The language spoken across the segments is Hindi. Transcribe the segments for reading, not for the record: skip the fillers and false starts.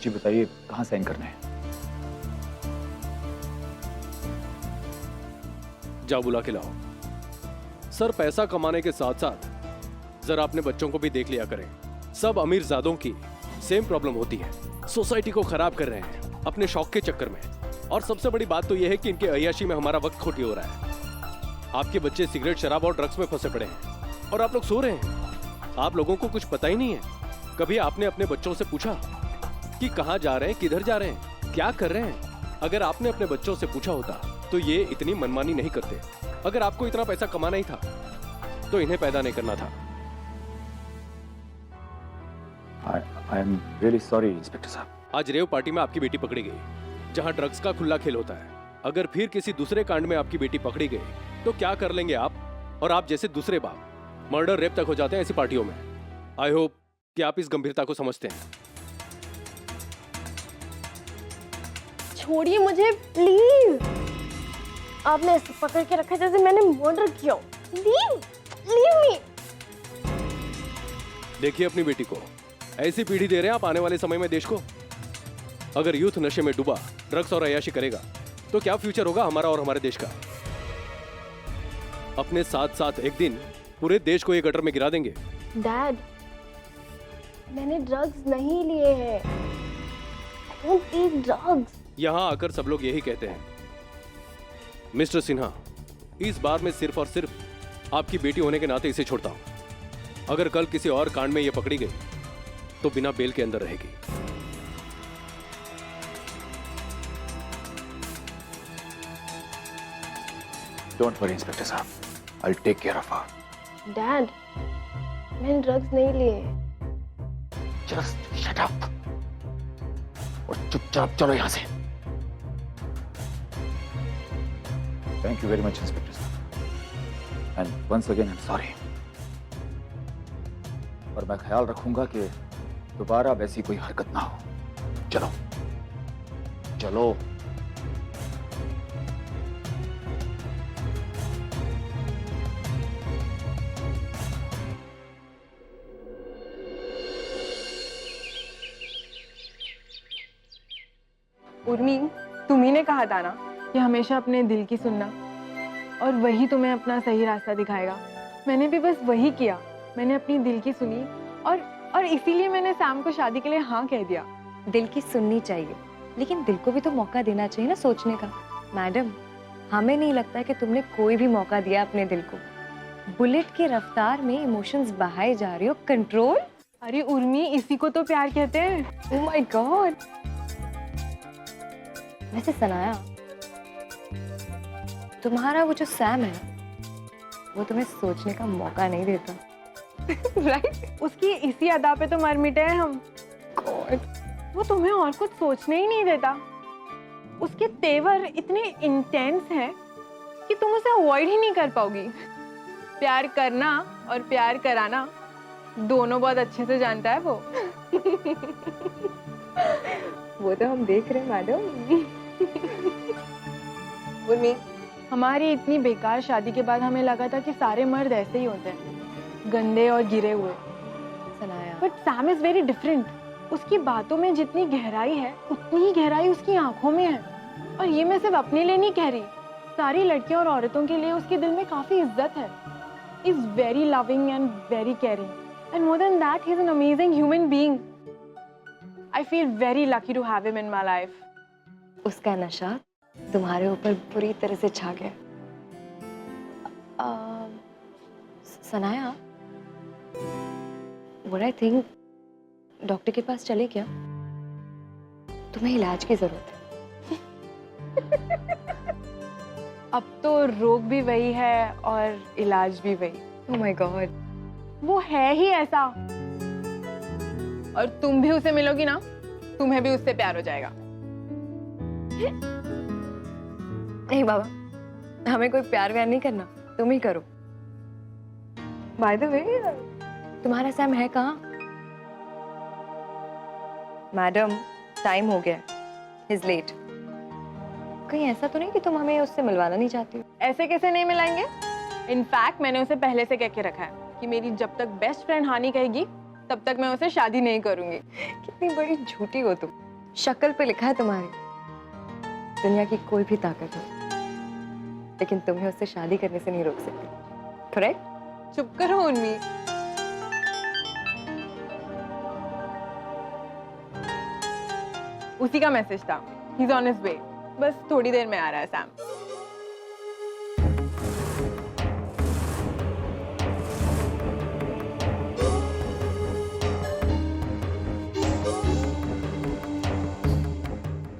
जी बताइए, कहाँ साइन करना है? जा बुला के लाओ। सर, पैसा कमाने के साथ साथ जरा अपने बच्चों को भी देख लिया करें। सब अमीरजादों की सेम प्रॉब्लम होती है, सोसाइटी को खराब कर रहे हैं अपने शौक के चक्कर में। और सबसे बड़ी बात तो यह है कि इनके अय्याशी में हमारा वक्त खोटी हो रहा है। आपके बच्चे सिगरेट, शराब और ड्रग्स में फंसे पड़े हैं और आप लोग सो रहे हैं। आप लोगों को कुछ पता ही नहीं है। कभी आपने अपने बच्चों से पूछा कि कहाँ जा रहे हैं, किधर जा रहे हैं, क्या कर रहे हैं? अगर आपने अपने बच्चों से पूछा होता तो ये इतनी मनमानी नहीं करते। अगर आपको इतना पैसा कमाना ही था तो इन्हें पैदा नहीं करना था। I am really sorry inspector साहब। आज रेव पार्टी में आपकी बेटी पकड़ी गई, जहां ड्रग्स का खुला खेल होता है। अगर फिर किसी दूसरे कांड में आपकी बेटी पकड़ी गई तो क्या कर लेंगे आप और आप जैसे दूसरे बाप? मर्डर, रेप तक हो जाते हैं ऐसी पार्टियों में। आई होप कि आप इस गंभीरता को समझते हैं। छोड़िए मुझे प्लीज। आपने ऐसे पकड़ के रखा जैसे मैंने मर्डर किया। Leave me. देखिए अपनी बेटी को, ऐसी पीढ़ी दे रहे हैं आप आने वाले समय में देश को। अगर यूथ नशे में डूबा, ड्रग्स और अय्याशी करेगा तो क्या फ्यूचर होगा हमारा और हमारे देश का? अपने साथ साथ एक दिन पूरे देश को ये गटर में गिरा देंगे। डैड, मैंने ड्रग्स नहीं लिए हैं। I don't take drugs. यहां आकर सब लोग यही कहते हैं। मिस्टर सिन्हा, इस बार मैं सिर्फ और सिर्फ आपकी बेटी होने के नाते इसे छोड़ता हूं। अगर कल किसी और कांड में यह पकड़ी गई तो बिना बेल के अंदर रहेगी। डोंट वरी इंस्पेक्टर साहब, I will take care of her. Dad, मैंने ड्रग्स नहीं लिए। जस्ट शट अप और चुपचाप चलो यहां से। Thank you very much inspector साहब, and once again I am sorry. और मैं ख्याल रखूंगा कि दोबारा वैसी कोई हरकत ना हो। चलो चलो। उर्मी, तुम्ही ने कहा था ना कि हमेशा अपने दिल की सुनना और वही तुम्हें अपना सही रास्ता दिखाएगा। मैंने भी बस वही किया। मैंने अपनी दिल की सुनी और इसीलिए मैंने सैम को शादी के लिए हाँ कह दिया। दिल की सुननी चाहिए, लेकिन दिल को भी तो मौका देना चाहिए ना सोचने का। मैडम, हमें नहीं लगता कि तुमने कोई भी मौका दिया अपने दिल को। बुलेट की रफ्तार में इमोशंस बहाए जा रही हो। कंट्रोल। अरे उर्मी, इसी को तो प्यार कहते हैं। Oh my God. वैसे सनाया, तुम्हारा वो जो सैम है वो तुम्हें सोचने का मौका नहीं देता। राइट? उसकी इसी अदा पे तो मर मिटे हैं हम। गॉड, वो तुम्हें और कुछ सोचने ही नहीं देता। उसके तेवर इतने इंटेंस हैं कि तुम उसे अवॉइड ही नहीं कर पाओगी। प्यार करना और प्यार कराना दोनों बहुत अच्छे से जानता है वो। वो तो हम देख रहे हैं मैडम। उर्मी, हमारी इतनी बेकार शादी के बाद हमें लगा था कि सारे मर्द ऐसे ही होते हैं, गंदे और गिरे हुए। Sanaya, but Sam is very different. उसकी बातों में जितनी गहराई है उतनी ही गहराई उसकी आंखों में है। और ये मैं सिर्फ अपने लिए नहीं कह रही, सारी लड़कियों और औरतों के लिए उसके दिल में काफी इज्जत है। He is very loving and very caring, and more than that, he is an amazing human being. I feel very lucky to have him in my life. उसका नशा तुम्हारे ऊपर पूरी तरह से छा गया। Sanaya, what I think, doctor के पास चले क्या? तुम्हें इलाज की जरूरत है। अब तो रोग भी वही है और इलाज भी वही। Oh my God, वो है ही ऐसा। और तुम भी उसे मिलोगी ना, तुम्हें भी उससे प्यार हो जाएगा। नहीं बाबा, हमें कोई प्यार व्यार नहीं करना, तुम ही करो। बाय द वे, तुम्हारा सैम है कहाँ? मैडम, टाइम हो गया, इज लेट। कहीं ऐसा तो नहीं कि तुम हमें उससे मिलवाना नहीं चाहती हो? ऐसे कैसे नहीं मिलाएंगे? इनफैक्ट मैंने उसे पहले से कह के रखा है कि मेरी जब तक बेस्ट फ्रेंड हानि कहेगी तब तक मैं उसे शादी नहीं करूंगी। कितनी बड़ी झूठी हो तुम। शक्ल पे लिखा है तुम्हारी, दुनिया की कोई भी ताकत हो, लेकिन तुम्हें उससे शादी करने से नहीं रोक सकती। करेक्ट? चुप करो उर्मी। उसी का मैसेज था। He's on his way. बस थोड़ी देर में आ रहा है सैम।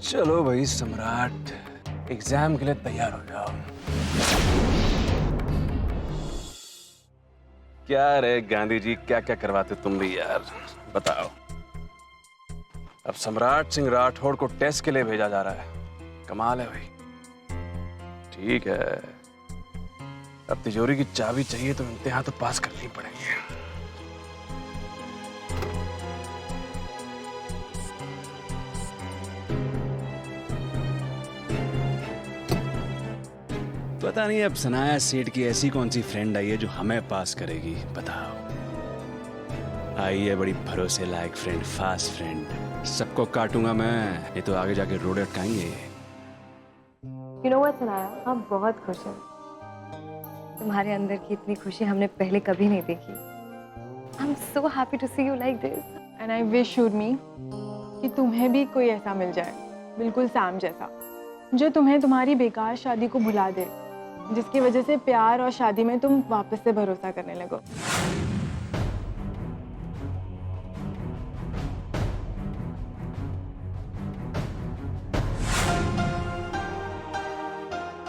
चलो भाई सम्राट, एग्जाम के लिए तैयार हो जाओ। क्या रे गांधी जी, क्या क्या करवाते तुम भी यार, बताओ। अब सम्राट सिंह राठौड़ को टेस्ट के लिए भेजा जा रहा है, कमाल है भाई। ठीक है, अब तिजोरी की चाबी चाहिए तो इम्तिहान तो पास करनी पड़ेगी। पता नहीं अब सनाया सेठ की ऐसी कौन सी फ्रेंड आई है जो हमें पास करेगी, बताओ। आई है बड़ी भरोसे लायक फ्रेंड, फास्ट फ्रेंड, सबको काटूंगा मैं, ये तो आगे जाके रोड अटकाएंगे। You know what, सनाया, हम बहुत खुश हैं। तुम्हारे अंदर की इतनी खुशी हमने पहले कभी नहीं देखी। I'm so happy to see you like this. And I wish Urmi कि तुम्हें भी कोई ऐसा मिल जाए, बिल्कुल सैम जैसा, जो तुम्हें तुम्हारी बेकार शादी को भुला दे, जिसकी वजह से प्यार और शादी में तुम वापस से भरोसा करने लगो।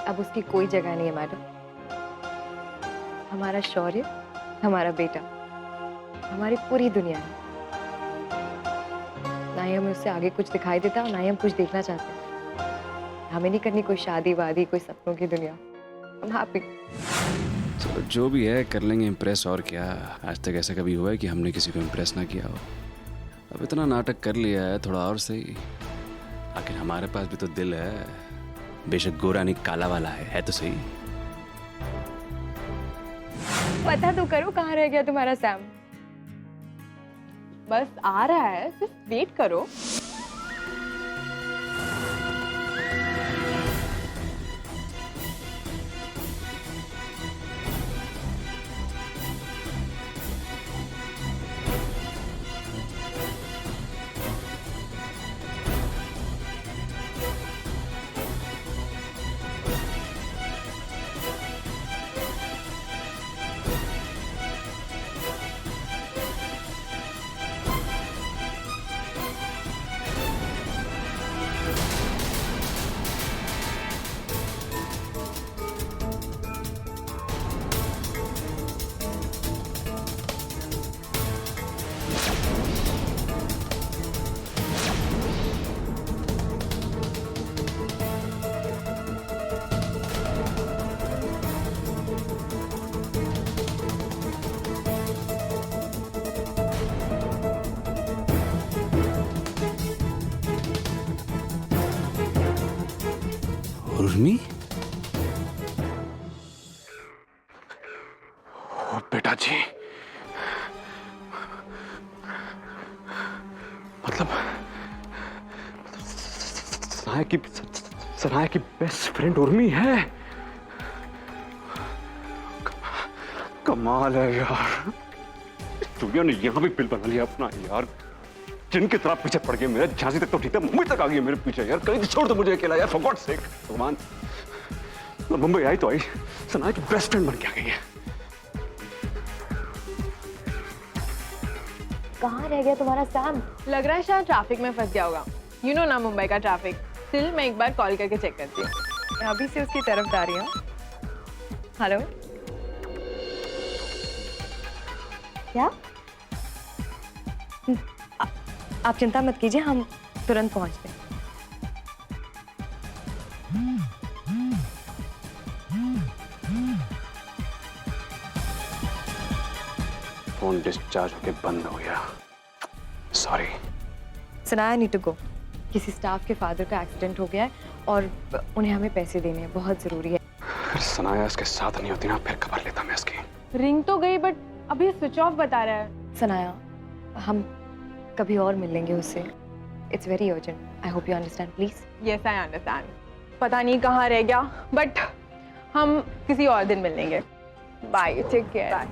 अब उसकी कोई जगह नहीं है मैडम। हमारा शौर्य, हमारा बेटा, हमारी पूरी दुनिया है। ना ही हमें उससे आगे कुछ दिखाई देता और ना ही हम कुछ देखना चाहते हैं। हमें नहीं करनी कोई शादी वादी, कोई सपनों की दुनिया। I'm happy. चलो जो भी है कर लेंगे इम्प्रेस, और क्या। आज तक ऐसा कभी हुआ है कि हमने किसी को इम्प्रेस ना किया हो। अब इतना नाटक कर लिया है, थोड़ा और सही। आखिर हमारे पास भी तो दिल है, बेशक गोरा नहीं काला वाला है तो सही। पता तो करो कहाँ रह गया तुम्हारा सैम। बस आ रहा है, जस्ट वेट करो। उर्मी, ओ बेटा जी, मतलब सनाया की बेस्ट फ्रेंड उर्मी है। कमाल है यार, दुनिया ने यहां भी बिल बना लिया अपना यार। जिनकी तरह पीछे पड़ गए मेरे, झांसी तक तो ठीक है, मुंबई तक आ गई मेरे पीछे यार। कहीं छोड़ दो मुझे अकेला यार, फॉर गॉड सेक। भगवान, मुंबई आई तो आई, सनाया की बेस्ट फ्रेंड बन के आ गई है। कहाँ रह गया तुम्हारा सैम? लग रहा है शायद ट्रैफिक में फंस गया होगा। यू नो ना मुंबई का ट्रैफिक। स्टिल मैं एक बार कॉल करके चेक करती हूँ। मैं अभी से उसकी तरफ जा रही हूँ। हेलो, क्या? आप चिंता मत कीजिए, हम तुरंत पहुंचते हैं। फोन डिस्चार्ज होके बंद हो गया, sorry. Sanaya, need to go. किसी स्टाफ के फादर का एक्सीडेंट हो गया है और उन्हें हमें पैसे देने हैं, बहुत जरूरी है। अगर सनाया इसके साथ नहीं होती ना, फिर खबर लेता मैं इसकी। रिंग तो गई बट अभी स्विच ऑफ बता रहा है। सनाया, हम कभी और मिल लेंगे उससे। It's very urgent. I hope you understand please. Yes I understand. पता नहीं कहाँ रह गया, बट हम किसी और दिन मिल लेंगे. Bye, take care.